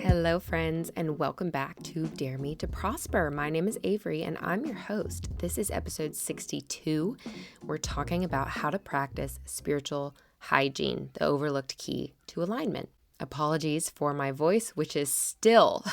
Hello, friends, and welcome back to Dare Me to Prosper. My name is Avery, and I'm your host. This is episode 62. We're talking about how to practice spiritual hygiene, the overlooked key to alignment. Apologies for my voice, which is still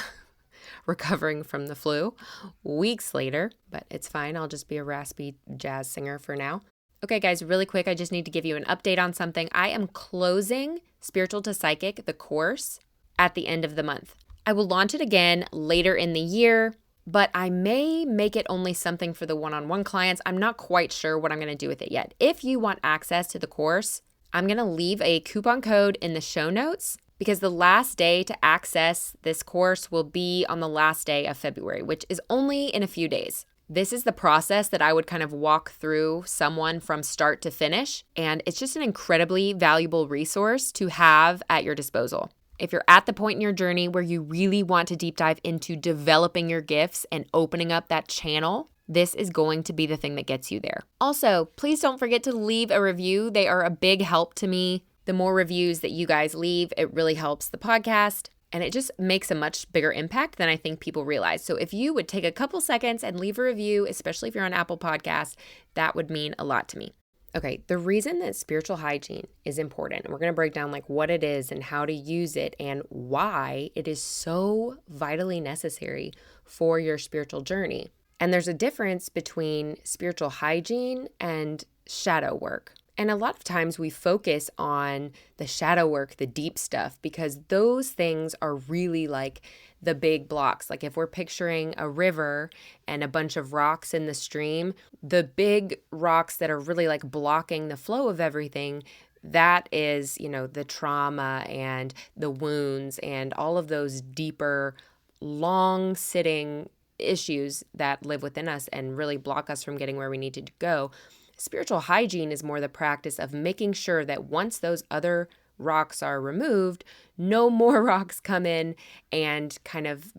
recovering from the flu weeks later, but it's fine. I'll just be a raspy jazz singer for now. Okay, guys, really quick, I just need to give you an update on something. I am closing Spiritual to Psychic, the course, at the end of the month. I will launch it again later in the year, but I may make it only something for the one-on-one clients. I'm not quite sure what I'm going to do with it yet. If you want access to the course, I'm going to leave a coupon code in the show notes because the last day to access this course will be on the last day of February, which is only in a few days. This is the process that I would kind of walk through someone from start to finish, and it's just an incredibly valuable resource to have at your disposal. If you're at the point in your journey where you really want to deep dive into developing your gifts and opening up that channel, this is going to be the thing that gets you there. Also, please don't forget to leave a review. They are a big help to me. The more reviews that you guys leave, it really helps the podcast, and it just makes a much bigger impact than I think people realize. So if you would take a couple seconds and leave a review, especially if you're on Apple Podcasts, that would mean a lot to me. Okay, the reason that spiritual hygiene is important, we're going to break down like what it is and how to use it and why it is so vitally necessary for your spiritual journey. And there's a difference between spiritual hygiene and shadow work. And a lot of times we focus on the shadow work, the deep stuff, because those things are really like the big blocks. Like if we're picturing a river and a bunch of rocks in the stream, the big rocks that are really like blocking the flow of everything, that is, the trauma and the wounds and all of those deeper, long-sitting issues that live within us and really block us from getting where we need to go. Spiritual hygiene is more the practice of making sure that once those other rocks are removed, no more rocks come in and kind of,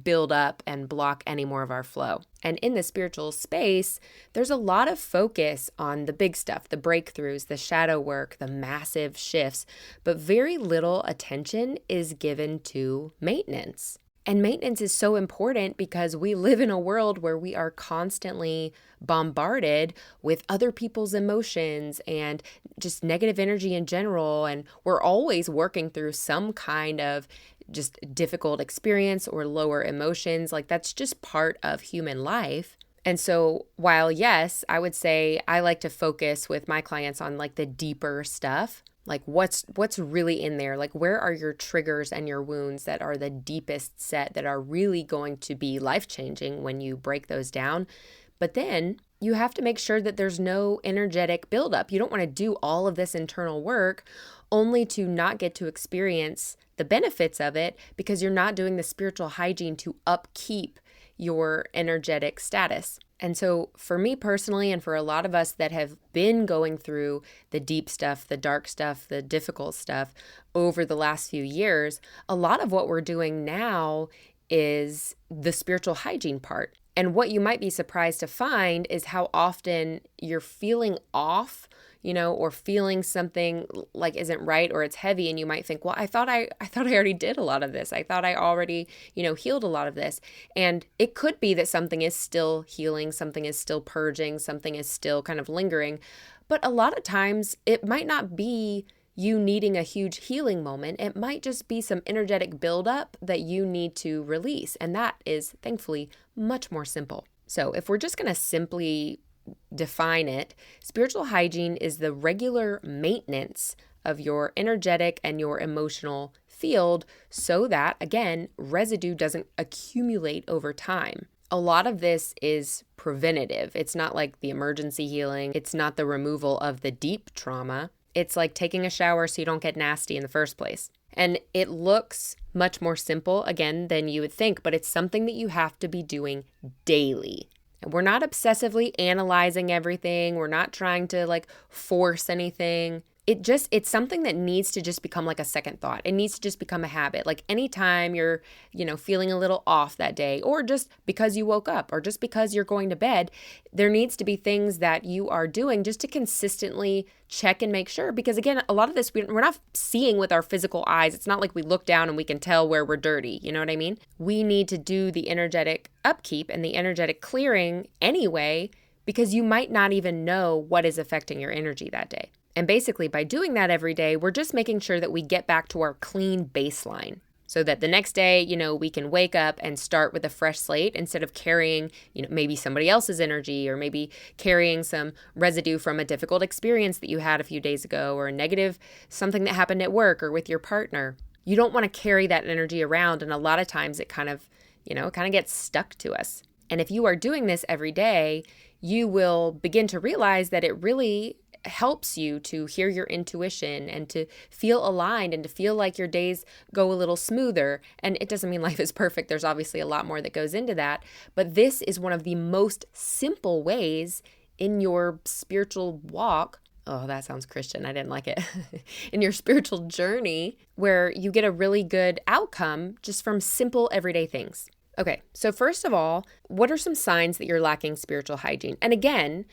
build up and block any more of our flow. And in the spiritual space, there's a lot of focus on the big stuff, the breakthroughs, the shadow work, the massive shifts, but very little attention is given to maintenance. And maintenance is so important because we live in a world where we are constantly bombarded with other people's emotions and just negative energy in general. And we're always working through some kind of just difficult experience or lower emotions. Like that's just part of human life. And so while yes, I would say I like to focus with my clients on like the deeper stuff, like what's really in there, like where are your triggers and your wounds that are the deepest set that are really going to be life-changing when you break those down. But then you have to make sure that there's no energetic buildup. You don't want to do all of this internal work only to not get to experience the benefits of it because you're not doing the spiritual hygiene to upkeep your energetic status. And so for me personally, and for a lot of us that have been going through the deep stuff, the dark stuff, the difficult stuff over the last few years, a lot of what we're doing now is the spiritual hygiene part. And what you might be surprised to find is how often you're feeling off, or feeling something like isn't right or it's heavy, and you might think, well, I thought I already did a lot of this. I thought I already, healed a lot of this. And it could be that something is still healing, something is still purging, something is still kind of lingering. But a lot of times it might not be you needing a huge healing moment. It might just be some energetic buildup that you need to release. And that is thankfully much more simple. So if we're just going to simply define it, spiritual hygiene is the regular maintenance of your energetic and your emotional field so that, again, residue doesn't accumulate over time. A lot of this is preventative. It's not like the emergency healing. It's not the removal of the deep trauma. It's like taking a shower so you don't get nasty in the first place. And it looks much more simple, again, than you would think, but it's something that you have to be doing daily. And we're not obsessively analyzing everything. We're not trying to force anything. it's something that needs to just become like a second thought. It needs to just become a habit. Like anytime you're, feeling a little off that day, or just because you woke up, or just because you're going to bed, there needs to be things that you are doing just to consistently check and make sure. Because again, a lot of this, we're not seeing with our physical eyes. It's not like we look down and we can tell where we're dirty. You know what I mean? We need to do the energetic upkeep and the energetic clearing anyway, because you might not even know what is affecting your energy that day. And basically, by doing that every day, we're just making sure that we get back to our clean baseline so that the next day, we can wake up and start with a fresh slate instead of carrying, maybe somebody else's energy, or maybe carrying some residue from a difficult experience that you had a few days ago, or a negative something that happened at work or with your partner. You don't want to carry that energy around. And a lot of times it kind of gets stuck to us. And if you are doing this every day, you will begin to realize that it really helps you to hear your intuition and to feel aligned and to feel like your days go a little smoother. And it doesn't mean life is perfect. There's obviously a lot more that goes into that. But this is one of the most simple ways in your spiritual walk. Oh, that sounds Christian. I didn't like it. In your spiritual journey, where you get a really good outcome just from simple everyday things. Okay, so first of all, what are some signs that you're lacking spiritual hygiene? And again,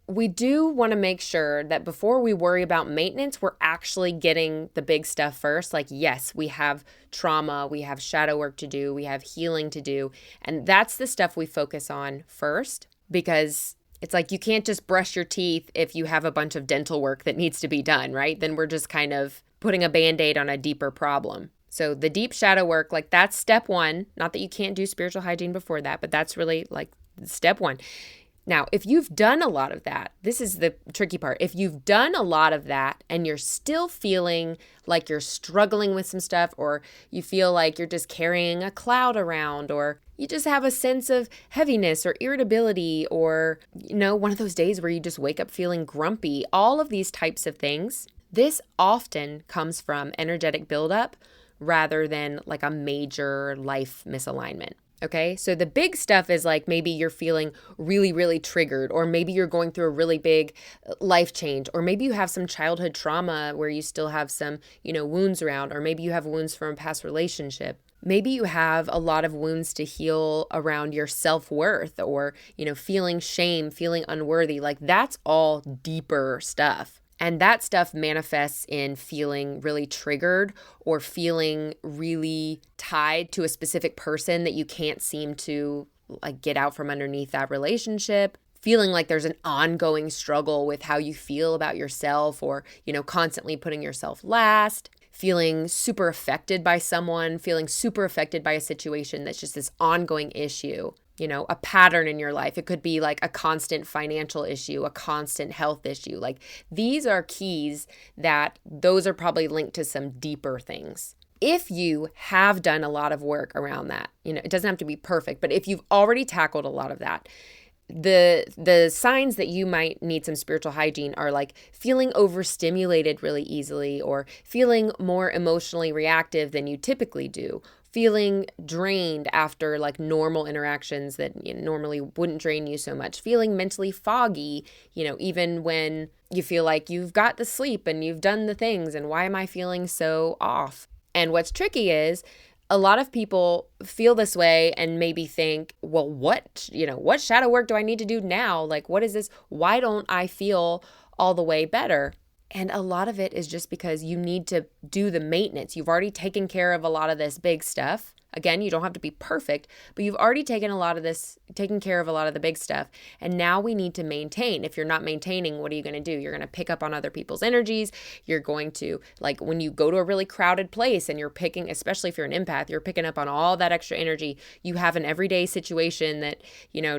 we do want to make sure that before we worry about maintenance, we're actually getting the big stuff first. Like, yes, we have trauma, we have shadow work to do, we have healing to do. And that's the stuff we focus on first, because it's like you can't just brush your teeth if you have a bunch of dental work that needs to be done, right? Then we're just kind of putting a Band-Aid on a deeper problem. So the deep shadow work, like that's step one. Not that you can't do spiritual hygiene before that, but that's really like step one. Now, if you've done a lot of that, this is the tricky part. If you've done a lot of that and you're still feeling like you're struggling with some stuff, or you feel like you're just carrying a cloud around, or you just have a sense of heaviness or irritability, or, one of those days where you just wake up feeling grumpy, all of these types of things, this often comes from energetic buildup rather than like a major life misalignment. Okay, so the big stuff is like maybe you're feeling really, really triggered, or maybe you're going through a really big life change, or maybe you have some childhood trauma where you still have some, wounds around, or maybe you have wounds from a past relationship. Maybe you have a lot of wounds to heal around your self-worth, or, feeling shame, feeling unworthy. Like that's all deeper stuff. And that stuff manifests in feeling really triggered, or feeling really tied to a specific person that you can't seem to like get out from underneath that relationship. Feeling like there's an ongoing struggle with how you feel about yourself, or, constantly putting yourself last. Feeling super affected by someone, feeling super affected by a situation that's just this ongoing issue. A pattern in your life. It could be like a constant financial issue, a constant health issue. Like these are keys that those are probably linked to some deeper things. If you have done a lot of work around that, it doesn't have to be perfect, but if you've already tackled a lot of that, the signs that you might need some spiritual hygiene are like feeling overstimulated really easily, or feeling more emotionally reactive than you typically do, feeling drained after like normal interactions that normally wouldn't drain you so much, feeling mentally foggy, even when you feel like you've got the sleep and you've done the things, and why am I feeling so off? And what's tricky is a lot of people feel this way and maybe think, well, what shadow work do I need to do now? Like, what is this? Why don't I feel all the way better? And a lot of it is just because you need to do the maintenance. You've already taken care of a lot of this big stuff. Again, you don't have to be perfect, but you've already taken care of a lot of the big stuff. And now we need to maintain. If you're not maintaining, what are you going to do? You're going to pick up on other people's energies. You're going to, like when you go to a really crowded place and you're picking, especially if you're an empath, you're picking up on all that extra energy. You have an everyday situation that,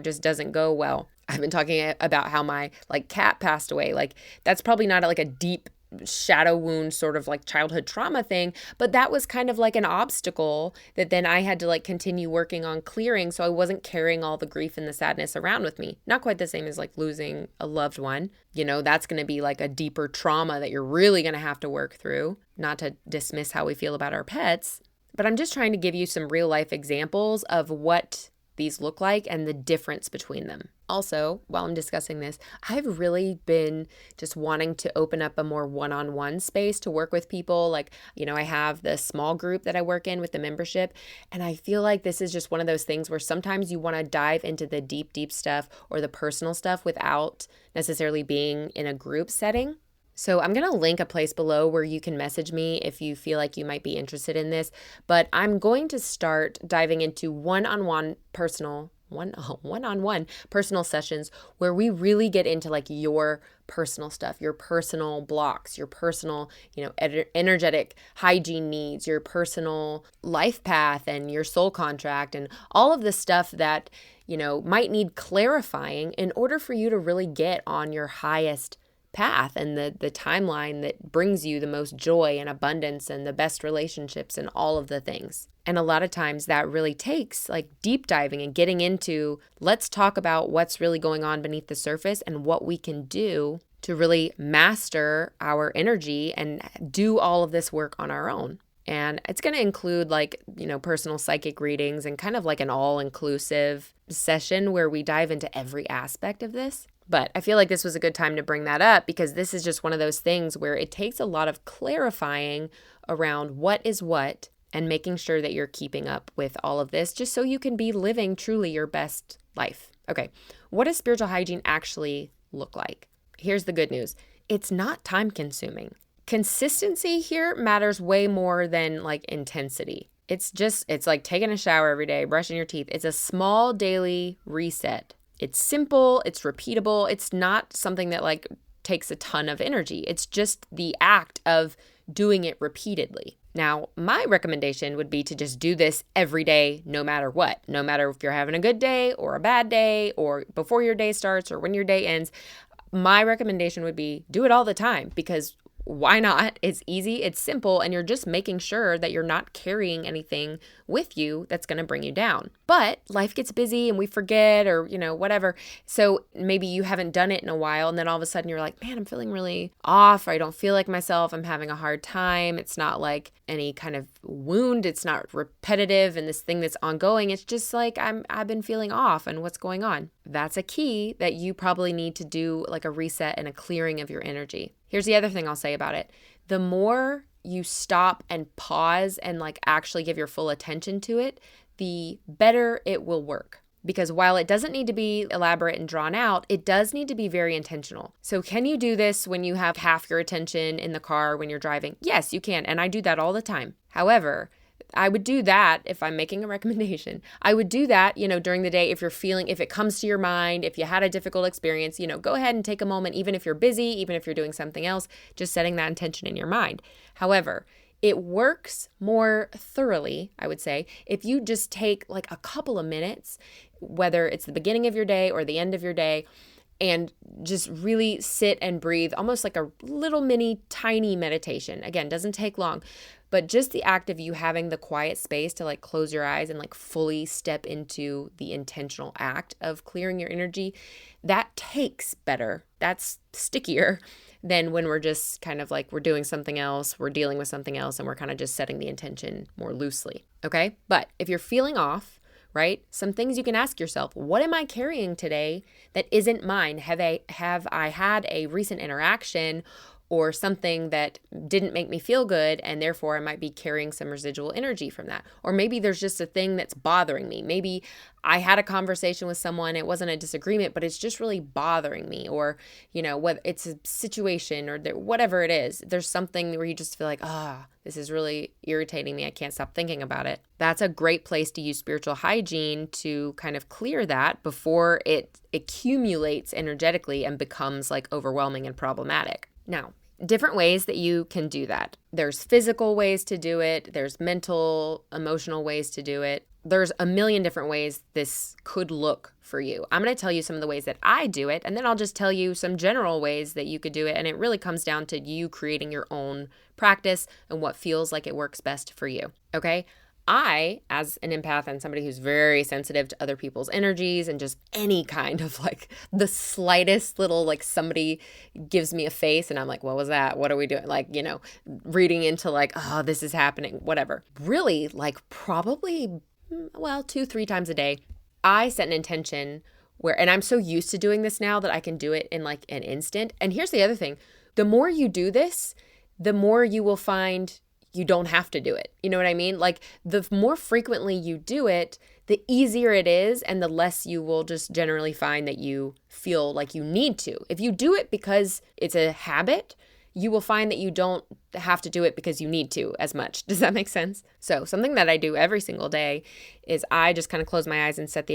just doesn't go well. I've been talking about how my cat passed away. Like that's probably not like a deep shadow wound sort of like childhood trauma thing, but that was kind of like an obstacle that then I had to continue working on clearing, so I wasn't carrying all the grief and the sadness around with me. Not quite the same as losing a loved one. That's going to be like a deeper trauma that you're really going to have to work through. Not to dismiss how we feel about our pets, but I'm just trying to give you some real life examples of what these look like and the difference between them. Also, while I'm discussing this, I've really been just wanting to open up a more one-on-one space to work with people. Like, I have the small group that I work in with the membership, and I feel like this is just one of those things where sometimes you want to dive into the deep, deep stuff or the personal stuff without necessarily being in a group setting. So I'm going to link a place below where you can message me if you feel like you might be interested in this. But I'm going to start diving into one-on-one personal sessions where we really get into like your personal stuff, your personal blocks, your personal, energetic hygiene needs, your personal life path and your soul contract and all of the stuff that, might need clarifying in order for you to really get on your highest path and the timeline that brings you the most joy and abundance and the best relationships and all of the things. And a lot of times that really takes like deep diving and getting into, let's talk about what's really going on beneath the surface and what we can do to really master our energy and do all of this work on our own. And it's going to include like, personal psychic readings and kind of like an all-inclusive session where we dive into every aspect of this. But I feel like this was a good time to bring that up because this is just one of those things where it takes a lot of clarifying around what is what and making sure that you're keeping up with all of this just so you can be living truly your best life. Okay, what does spiritual hygiene actually look like? Here's the good news. It's not time consuming. Consistency here matters way more than like intensity. It's like taking a shower every day, brushing your teeth. It's a small daily reset. It's simple, it's repeatable. It's not something that like takes a ton of energy. It's just the act of doing it repeatedly. Now, my recommendation would be to just do this every day, no matter what. No matter if you're having a good day or a bad day or before your day starts or when your day ends. My recommendation would be do it all the time because why not? It's easy, it's simple, and you're just making sure that you're not carrying anything with you that's going to bring you down. But life gets busy and we forget or, whatever. So maybe you haven't done it in a while and then all of a sudden you're like, man, I'm feeling really off. Or I don't feel like myself. I'm having a hard time. It's not like any kind of wound. It's not repetitive and this thing that's ongoing. It's just like I've been feeling off and what's going on. That's a key that you probably need to do like a reset and a clearing of your energy. Here's the other thing I'll say about it. The more you stop and pause and like actually give your full attention to it, the better it will work. Because while it doesn't need to be elaborate and drawn out, it does need to be very intentional. So can you do this when you have half your attention in the car when you're driving? Yes, you can. And I do that all the time. However, I would do that if I'm making a recommendation. I would do that, during the day if if it comes to your mind, if you had a difficult experience, go ahead and take a moment, even if you're busy, even if you're doing something else, just setting that intention in your mind. However, it works more thoroughly, I would say, if you just take like a couple of minutes, whether it's the beginning of your day or the end of your day, and just really sit and breathe, almost like a little mini tiny meditation. Again, doesn't take long, but just the act of you having the quiet space to like close your eyes and like fully step into the intentional act of clearing your energy, that takes better. That's stickier than when we're just kind of like we're doing something else, we're dealing with something else, and we're kind of just setting the intention more loosely. Okay? But if you're feeling off, right? Some things you can ask yourself, what am I carrying today that isn't mine? Have I had a recent interaction or something that didn't make me feel good, and therefore I might be carrying some residual energy from that? Or maybe there's just a thing that's bothering me. Maybe I had a conversation with someone, it wasn't a disagreement, but it's just really bothering me. Or, whether it's a situation or whatever it is, there's something where you just feel like, this is really irritating me. I can't stop thinking about it. That's a great place to use spiritual hygiene to kind of clear that before it accumulates energetically and becomes like overwhelming and problematic. Now, different ways that you can do that. There's physical ways to do it. There's mental, emotional ways to do it. There's a million different ways this could look for you. I'm going to tell you some of the ways that I do it, and then I'll just tell you some general ways that you could do it. And it really comes down to you creating your own practice and what feels like it works best for you. Okay? I, as an empath and somebody who's very sensitive to other people's energies and just any kind of like the slightest little like somebody gives me a face and I'm like, what was that? What are we doing? Like, reading into like, oh, this is happening, whatever. Really like probably, 2-3 times a day, I set an intention and I'm so used to doing this now that I can do it in like an instant. And here's the other thing. The more you do this, the more you will find you don't have to do it. You know what I mean? Like the more frequently you do it, the easier it is and the less you will just generally find that you feel like you need to. If you do it because it's a habit, you will find that you don't have to do it because you need to as much. Does that make sense? So something that I do every single day is I just kind of close my eyes and set the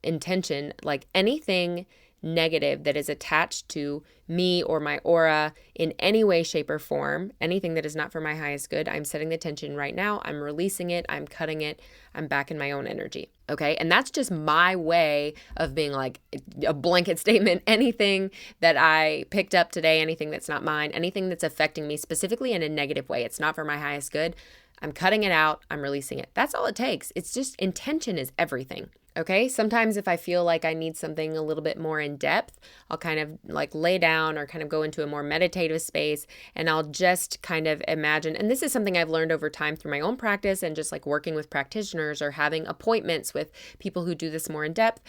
intention, like anything negative that is attached to me or my aura in any way, shape, or form, anything that is not for my highest good, I'm setting the intention right now. I'm releasing it. I'm cutting it. I'm back in my own energy. Okay. And that's just my way of being like a blanket statement. Anything that I picked up today, anything that's not mine, anything that's affecting me specifically in a negative way, it's not for my highest good. I'm cutting it out. I'm releasing it. That's all it takes. It's just intention is everything. Okay. Sometimes if I feel like I need something a little bit more in depth, I'll kind of like lay down or kind of go into a more meditative space and I'll just kind of imagine. And this is something I've learned over time through my own practice and just like working with practitioners or having appointments with people who do this more in depth.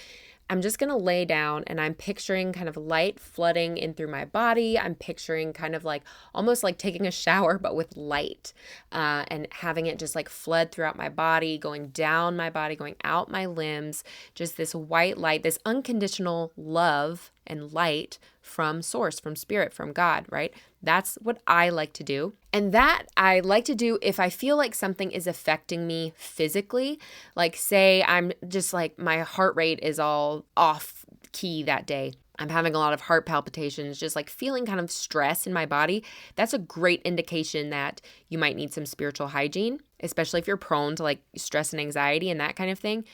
I'm just going to lay down and I'm picturing kind of light flooding in through my body. I'm picturing kind of like almost like taking a shower, but with light and having it just like flood throughout my body, going down my body, going out my limbs, just this white light, this unconditional love and light from source, from spirit, from God, right? That's what I like to do. And that I like to do if I feel like something is affecting me physically, like say I'm just like my heart rate is all off key that day. I'm having a lot of heart palpitations, just like feeling kind of stress in my body. That's a great indication that you might need some spiritual hygiene, especially if you're prone to like stress and anxiety and that kind of thing.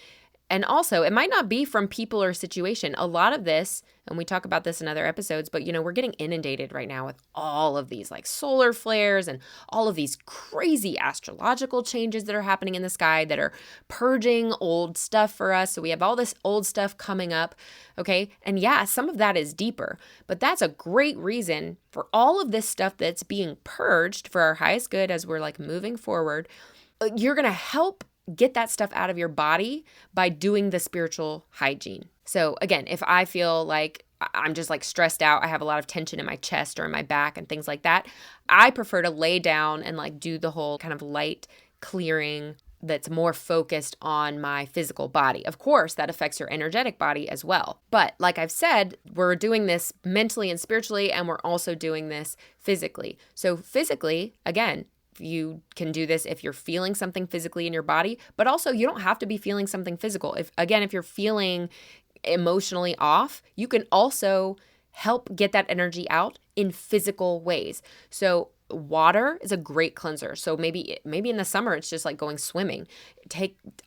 And also, it might not be from people or situation. A lot of this, and we talk about this in other episodes, but we're getting inundated right now with all of these like solar flares and all of these crazy astrological changes that are happening in the sky that are purging old stuff for us. So we have all this old stuff coming up, okay? And yeah, some of that is deeper, but that's a great reason for all of this stuff that's being purged for our highest good as we're like moving forward. You're going to help get that stuff out of your body by doing the spiritual hygiene. So again, if I feel like I'm just like stressed out, I have a lot of tension in my chest or in my back and things like that, I prefer to lay down and like do the whole kind of light clearing that's more focused on my physical body. Of course, that affects your energetic body as well. But like I've said, we're doing this mentally and spiritually, and we're also doing this physically. So physically, again, you can do this if you're feeling something physically in your body, but also you don't have to be feeling something physical. If you're feeling emotionally off, you can also help get that energy out in physical ways. So water is a great cleanser. So maybe in the summer, it's just like going swimming.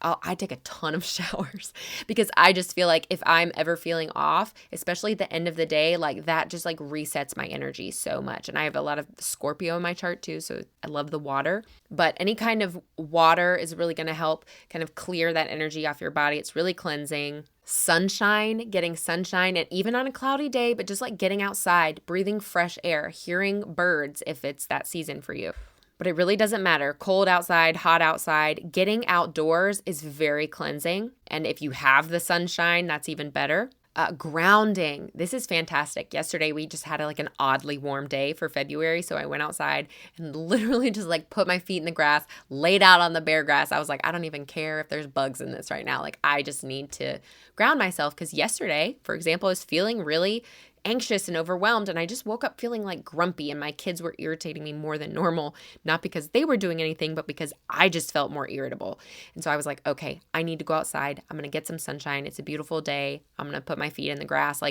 I take a ton of showers because I just feel like if I'm ever feeling off, especially at the end of the day, like that just like resets my energy so much. And I have a lot of Scorpio in my chart too, so I love the water. But any kind of water is really going to help kind of clear that energy off your body. It's really cleansing. Sunshine, getting sunshine, and even on a cloudy day, but just like getting outside, breathing fresh air, hearing birds if it's that season for you. But it really doesn't matter. Cold outside, hot outside, getting outdoors is very cleansing. And if you have the sunshine, that's even better. Grounding. This is fantastic. Yesterday, we just had like an oddly warm day for February. So I went outside and literally just like put my feet in the grass, laid out on the bare grass. I was like, I don't even care if there's bugs in this right now. Like, I just need to ground myself. Because yesterday, for example, I was feeling really anxious and overwhelmed, and I just woke up feeling like grumpy, and my kids were irritating me more than normal, not because they were doing anything, but because I just felt more irritable. And so I was like, okay, I need to go outside. I'm going to get some sunshine. It's a beautiful day. I'm going to put my feet in the grass.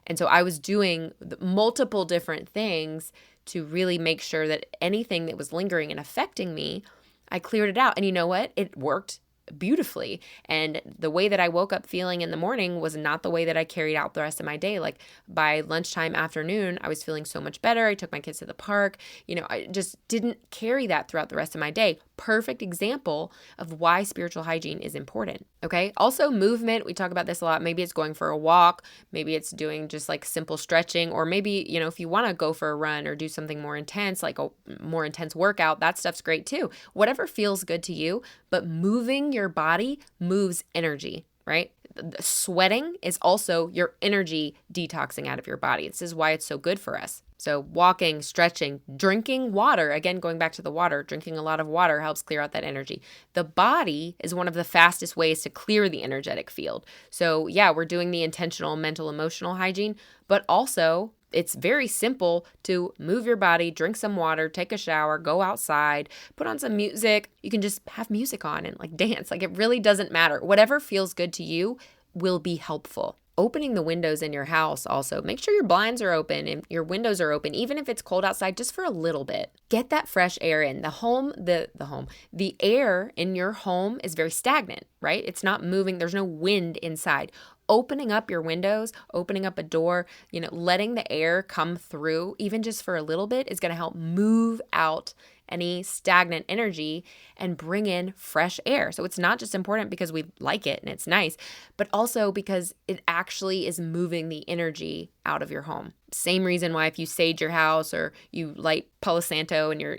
And so I was doing multiple different things to really make sure that anything that was lingering and affecting me, I cleared it out. And you know what? It worked beautifully. And the way that I woke up feeling in the morning was not the way that I carried out the rest of my day. Like by lunchtime, afternoon, I was feeling so much better. I took my kids to the park. I just didn't carry that throughout the rest of my day. Perfect example of why spiritual hygiene is important. Okay. Also movement. We talk about this a lot. Maybe it's going for a walk. Maybe it's doing just like simple stretching, or maybe, if you want to go for a run or do something more intense, like a more intense workout, that stuff's great too. Whatever feels good to you, but moving your body moves energy, right? Sweating is also your energy detoxing out of your body. This is why it's so good for us. So walking, stretching, drinking water, again, going back to the water, drinking a lot of water helps clear out that energy. The body is one of the fastest ways to clear the energetic field. So yeah, we're doing the intentional mental, emotional hygiene, but also it's very simple to move your body, drink some water, take a shower, go outside, put on some music. You can just have music on and like dance. Like it really doesn't matter. Whatever feels good to you will be helpful. Opening the windows in your house also. Make sure your blinds are open and your windows are open, even if it's cold outside, just for a little bit. Get that fresh air in. The air in your home is very stagnant, right? It's not moving. There's no wind inside. Opening up your windows, opening up a door, letting the air come through, even just for a little bit, is going to help move out any stagnant energy and bring in fresh air. So it's not just important because we like it and it's nice, but also because it actually is moving the energy out of your home. Same reason why if you sage your house or you light Palo Santo and you're,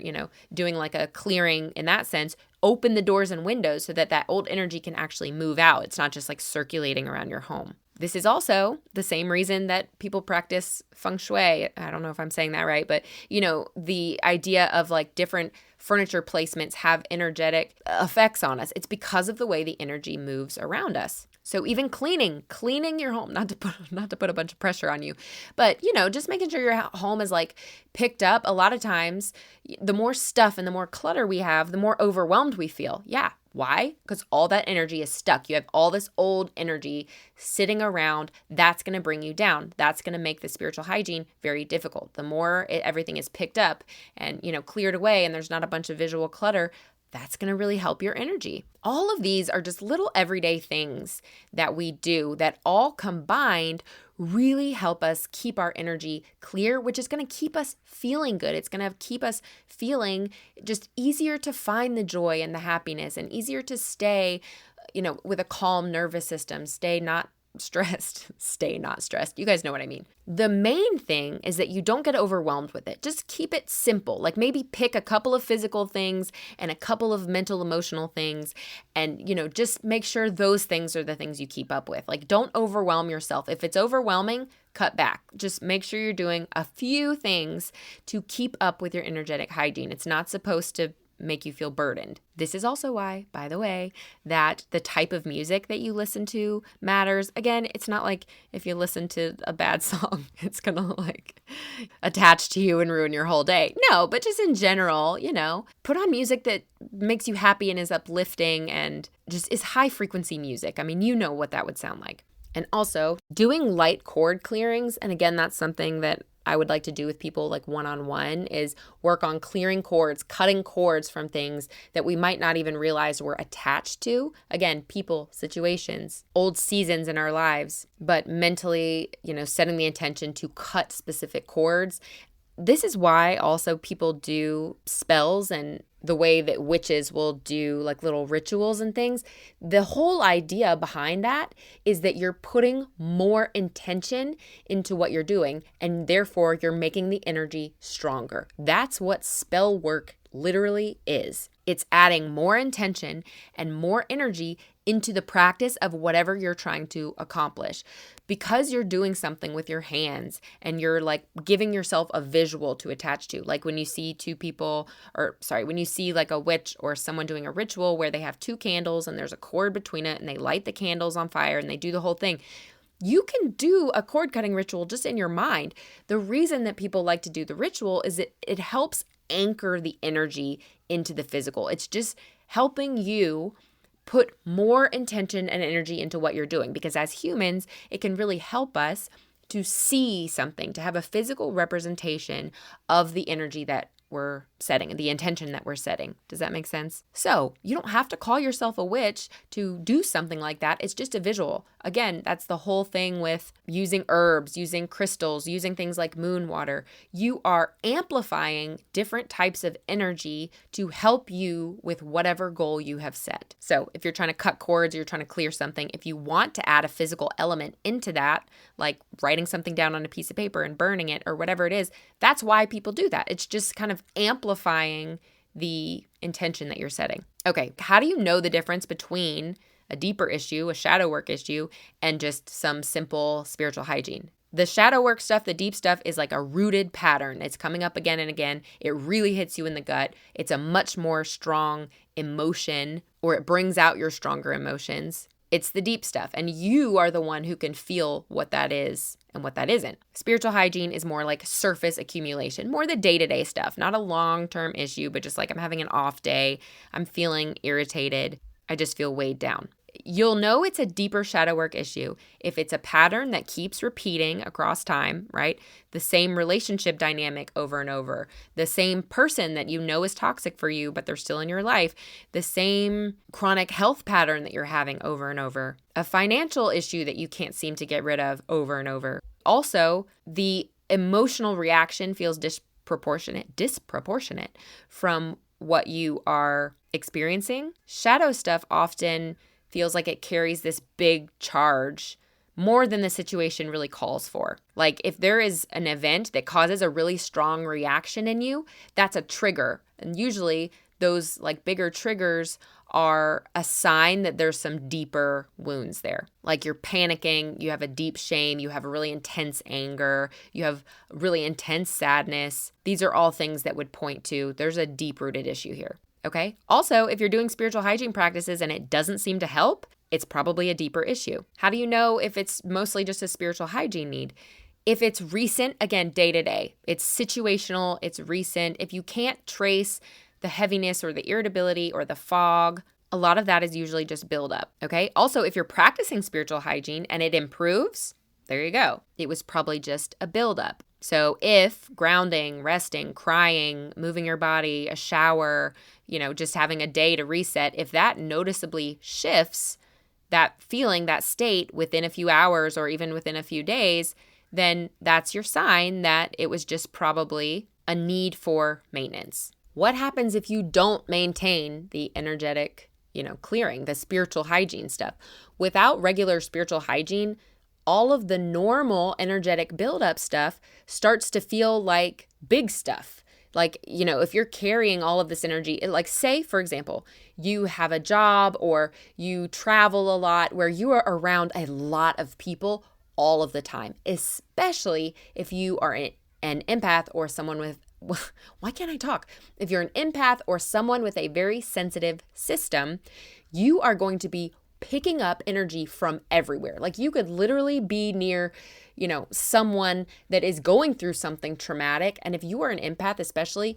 doing like a clearing in that sense, open the doors and windows so that old energy can actually move out. It's not just like circulating around your home. This is also the same reason that people practice feng shui. I don't know if I'm saying that right, but the idea of like different furniture placements have energetic effects on us. It's because of the way the energy moves around us. So even cleaning your home, not to put a bunch of pressure on you, but just making sure your home is like picked up. A lot of times, the more stuff and the more clutter we have, the more overwhelmed we feel. Yeah. Why? Because all that energy is stuck. You have all this old energy sitting around. That's going to bring you down. That's going to make the spiritual hygiene very difficult. The more everything is picked up and, cleared away and there's not a bunch of visual clutter, that's going to really help your energy. All of these are just little everyday things that we do that all combined really help us keep our energy clear, which is going to keep us feeling good. It's going to keep us feeling just easier to find the joy and the happiness and easier to stay, with a calm nervous system, stay not stressed. You guys know what I mean. The main thing is that you don't get overwhelmed with it. Just keep it simple. Like maybe pick a couple of physical things and a couple of mental, emotional things. And, just make sure those things are the things you keep up with. Like don't overwhelm yourself. If it's overwhelming, cut back. Just make sure you're doing a few things to keep up with your energetic hygiene. It's not supposed to make you feel burdened. This is also why, by the way, that the type of music that you listen to matters. Again, it's not like if you listen to a bad song, it's going to like attach to you and ruin your whole day. No, but just in general, put on music that makes you happy and is uplifting and just is high frequency music. I mean, you know what that would sound like. And also doing light chord clearings. And again, that's something that I would like to do with people like one-on-one is work on clearing cords, cutting cords from things that we might not even realize we're attached to. Again, people, situations, old seasons in our lives, but mentally, setting the intention to cut specific cords. This is why also people do spells and the way that witches will do like little rituals and things. The whole idea behind that is that you're putting more intention into what you're doing and therefore you're making the energy stronger. That's what spell work literally is. It's adding more intention and more energy into the practice of whatever you're trying to accomplish. Because you're doing something with your hands and you're like giving yourself a visual to attach to. Like when you see when you see like a witch or someone doing a ritual where they have two candles and there's a cord between it and they light the candles on fire and they do the whole thing. You can do a cord cutting ritual just in your mind. The reason that people like to do the ritual is that it helps anchor the energy into the physical. It's just helping you put more intention and energy into what you're doing because as humans, it can really help us to see something, to have a physical representation of the energy that we're setting, the intention that we're setting. Does that make sense? So you don't have to call yourself a witch to do something like that. It's just a visual. Again, that's the whole thing with using herbs, using crystals, using things like moon water. You are amplifying different types of energy to help you with whatever goal you have set. So if you're trying to cut cords, or you're trying to clear something, if you want to add a physical element into that, like writing something down on a piece of paper and burning it or whatever it is, that's why people do that. It's just kind of amplifying the intention that you're setting. Okay, how do you know the difference between a deeper issue, a shadow work issue, and just some simple spiritual hygiene. The shadow work stuff, the deep stuff, is like a rooted pattern. It's coming up again and again. It really hits you in the gut. It's a much more strong emotion, or it brings out your stronger emotions. It's the deep stuff, and you are the one who can feel what that is and what that isn't. Spiritual hygiene is more like surface accumulation, more the day-to-day stuff, not a long-term issue, but just like I'm having an off day, I'm feeling irritated, I just feel weighed down. You'll know it's a deeper shadow work issue if it's a pattern that keeps repeating across time, right? The same relationship dynamic over and over, the same person that you know is toxic for you, but they're still in your life, the same chronic health pattern that you're having over and over, a financial issue that you can't seem to get rid of over and over. Also, the emotional reaction feels disproportionate from what you are experiencing. Shadow stuff often feels like it carries this big charge more than the situation really calls for. Like if there is an event that causes a really strong reaction in you, that's a trigger. And usually those like bigger triggers are a sign that there's some deeper wounds there. Like you're panicking, you have a deep shame, you have a really intense anger, you have really intense sadness. These are all things that would point to there's a deep-rooted issue here. Okay. Also, if you're doing spiritual hygiene practices and it doesn't seem to help, it's probably a deeper issue. How do you know if it's mostly just a spiritual hygiene need? If it's recent, again, day to day, it's situational, it's recent. If you can't trace the heaviness or the irritability or the fog, a lot of that is usually just buildup. Okay. Also, if you're practicing spiritual hygiene and it improves, there you go. It was probably just a buildup. So if grounding, resting, crying, moving your body, a shower, just having a day to reset, if that noticeably shifts that feeling, that state within a few hours or even within a few days, then that's your sign that it was just probably a need for maintenance. What happens if you don't maintain the energetic, clearing, the spiritual hygiene stuff? Without regular spiritual hygiene, all of the normal energetic buildup stuff starts to feel like big stuff. Like, if you're carrying all of this energy, like say, for example, you have a job or you travel a lot where you are around a lot of people all of the time, especially if you are an empath or someone with, why can't I talk? If you're an empath or someone with a very sensitive system, you are going to be picking up energy from everywhere. Like you could literally be near, someone that is going through something traumatic. And if you are an empath, especially,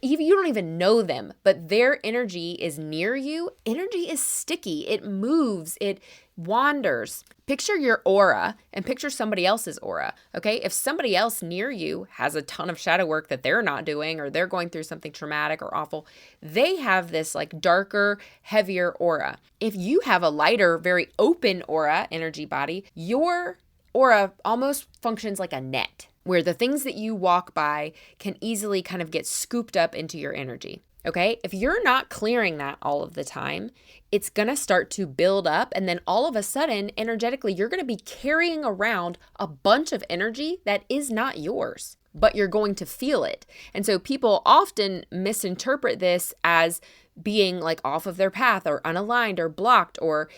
you don't even know them, but their energy is near you. Energy is sticky. It moves. It wanders. Picture your aura and picture somebody else's aura. Okay. If somebody else near you has a ton of shadow work that they're not doing, or they're going through something traumatic or awful, they have this like darker, heavier aura. If you have a lighter, very open aura, energy body, your aura almost functions like a net where the things that you walk by can easily kind of get scooped up into your energy. Okay, if you're not clearing that all of the time, it's going to start to build up. And then all of a sudden, energetically, you're going to be carrying around a bunch of energy that is not yours, but you're going to feel it. And so people often misinterpret this as being like off of their path or unaligned or blocked or,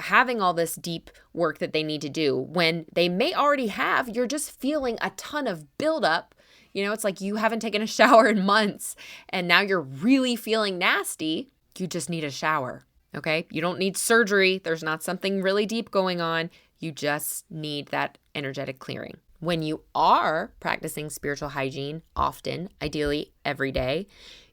having all this deep work that they need to do when they may already have. You're just feeling a ton of buildup. It's like you haven't taken a shower in months and now you're really feeling nasty. You just need a shower, okay? You don't need surgery. There's not something really deep going on. You just need that energetic clearing. When you are practicing spiritual hygiene often, ideally every day,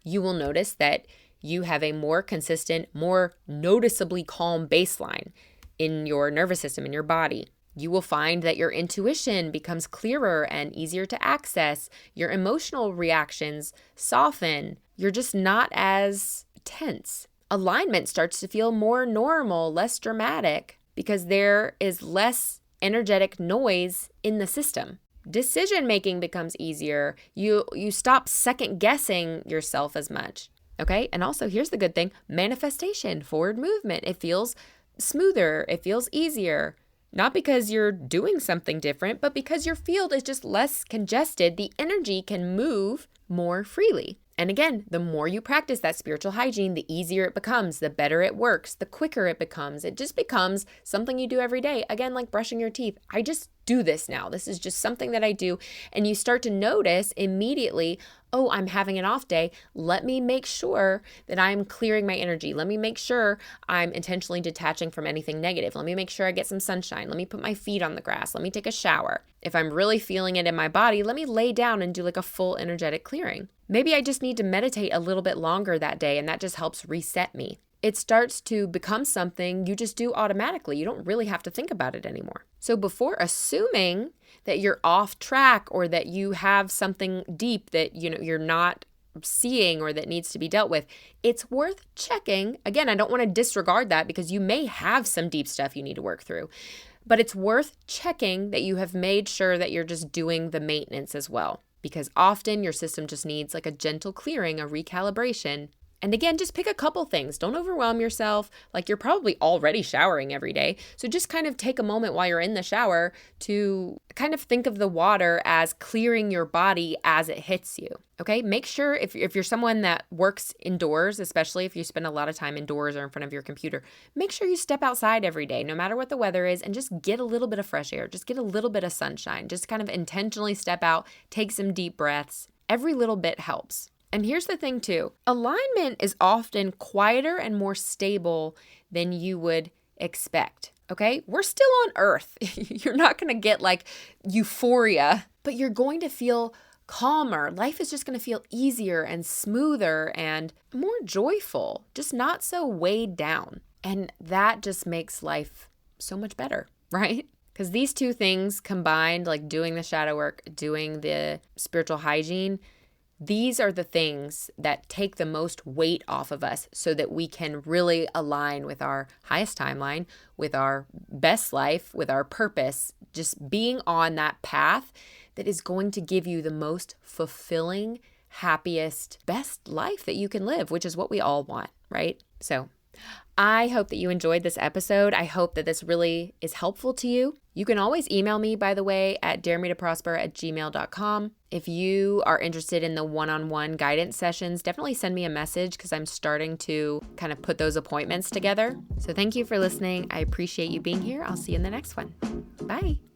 you will notice that you have a more consistent, more noticeably calm baseline in your nervous system, in your body. You will find that your intuition becomes clearer and easier to access. Your emotional reactions soften. You're just not as tense. Alignment starts to feel more normal, less dramatic, because there is less energetic noise in the system. Decision-making becomes easier. You stop second-guessing yourself as much. Okay? And also, here's the good thing, manifestation, forward movement. It feels smoother. It feels easier. Not because you're doing something different, but because your field is just less congested. The energy can move more freely. And again, the more you practice that spiritual hygiene, the easier it becomes, the better it works, the quicker it becomes. It just becomes something you do every day. Again, like brushing your teeth. I just do this now. This is just something that I do. And you start to notice immediately, oh, I'm having an off day. Let me make sure that I'm clearing my energy. Let me make sure I'm intentionally detaching from anything negative. Let me make sure I get some sunshine. Let me put my feet on the grass. Let me take a shower. If I'm really feeling it in my body, let me lay down and do like a full energetic clearing. Maybe I just need to meditate a little bit longer that day, and that just helps reset me. It starts to become something you just do automatically. You don't really have to think about it anymore. So before assuming that you're off track or that you have something deep that you're not seeing or that needs to be dealt with, it's worth checking. Again, I don't want to disregard that because you may have some deep stuff you need to work through. But it's worth checking that you have made sure that you're just doing the maintenance as well. Because often your system just needs like a gentle clearing, a recalibration. And again, just pick a couple things. Don't overwhelm yourself. Like you're probably already showering every day. So just kind of take a moment while you're in the shower to kind of think of the water as clearing your body as it hits you. Okay? Make sure if you're someone that works indoors, especially if you spend a lot of time indoors or in front of your computer, make sure you step outside every day, no matter what the weather is, and just get a little bit of fresh air. Just get a little bit of sunshine. Just kind of intentionally step out, take some deep breaths. Every little bit helps. And here's the thing too, alignment is often quieter and more stable than you would expect, okay? We're still on Earth. You're not gonna get like euphoria, but you're going to feel calmer. Life is just gonna feel easier and smoother and more joyful, just not so weighed down. And that just makes life so much better, right? Because these two things combined, like doing the shadow work, doing the spiritual hygiene, these are the things that take the most weight off of us so that we can really align with our highest timeline, with our best life, with our purpose, just being on that path that is going to give you the most fulfilling, happiest, best life that you can live, which is what we all want, right? So I hope that you enjoyed this episode. I hope that this really is helpful to you. You can always email me, by the way, at daremetoprosper@gmail.com. If you are interested in the one-on-one guidance sessions, definitely send me a message because I'm starting to kind of put those appointments together. So thank you for listening. I appreciate you being here. I'll see you in the next one. Bye.